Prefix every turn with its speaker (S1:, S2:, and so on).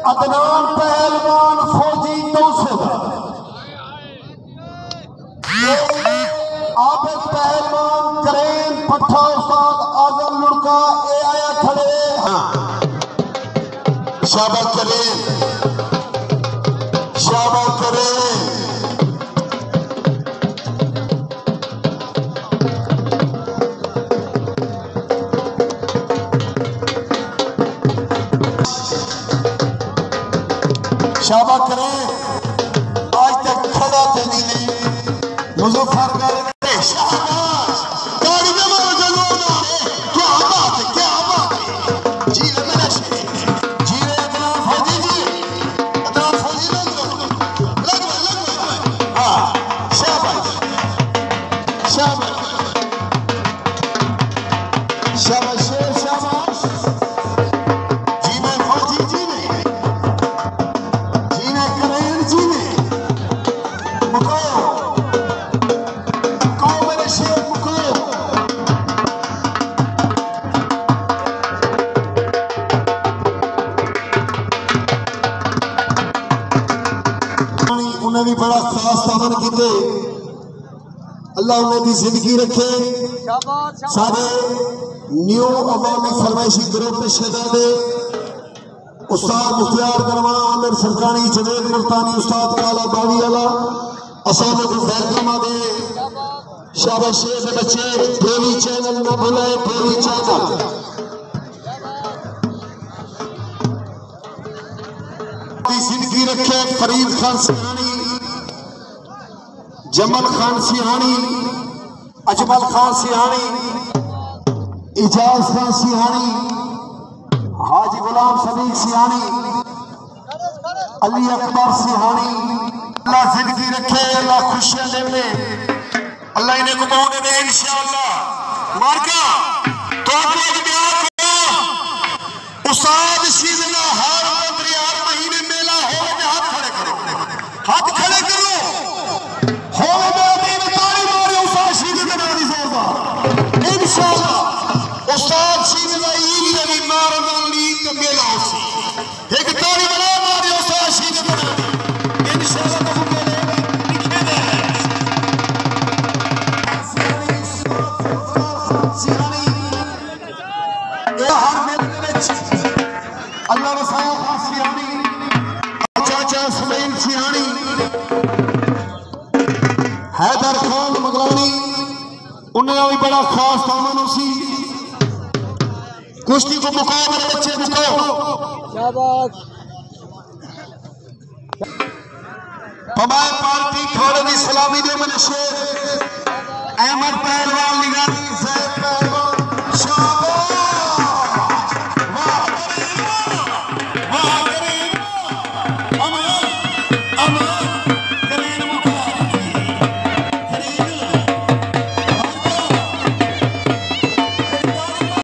S1: अदनान पहलवान फौजी तौसेदा, आबिद पहलवान करेम पट्ठा उस्ताद आजम लुड़का ए आया खड़े। शाबाश करेम, शाबाश करेम। शाबाश करें। आज तक खड़ा थे नीली मुजफ्फरगढ़ में। शाबाश, गाड़ी में मारो जलवा। क्या बात है, क्या बात है। जी रे मेरा शेर, जी रे अदनान फौजी जी, अदनान फौजी लग हाँ। शाबाश, शाबाश, शाबाश शेर, शाबाश। जी में फौजी जी में, उन्हें भी बड़ा खास तामन किते। अल्लाह उन्हें भी जिंदगी रखे। सारे न्यू अवामी फरमाइशी ग्रुप के शहजादे उस्ताद मुख्तियार गरमा, आमिर फरकानी, जवेद मुल्तानी, उस्ताद काला बावी वाला, असाद फैकमा दे। शाबाश शेर के बच्चे। टीवी चैनल न भूलें, टीवी चैनल। जिंदगी रखे। फरीद खान सिहानी, जमल खान सिहानी, अजमल खान सिहानी, इजाज खान सिहानी, हाजी गुलाम सदीक सिहानी, अली अकबर सिहानी। अल्लाह जिंदगी रखे, अल्लाह खुशियां दे, अल्लाह इन्हें घुमाने दे इंशाअल्लाह। मार्का तो उस्ताद शीजना हर 15 महीने मेला हो में हाथ खड़े करो, हाथ खड़े करो। हो में ताली मारे उस्ताद शीजना नारी जोरदार इंशाअल्लाह। उस्ताद शीजना ईद लगी मारन ली तो मेला होसी। एक ताली बना मारे उस्ताद शीजना इंशाअल्लाह। तो मेले लिखे दे सिहानी ये हर मेले में अल्लाह वसाया खान सिहानी, चाचा सुलेम सिहानी, हैदर खान मगलानी, उन्हें भी बड़ा खास तामन उसी कुश्ती को मुकाओ मेरे बच्चे, मुकाओ। पमाए पार्टी खोड़े की सलामी दे मेरे शेर अहमद पहलवान निगाह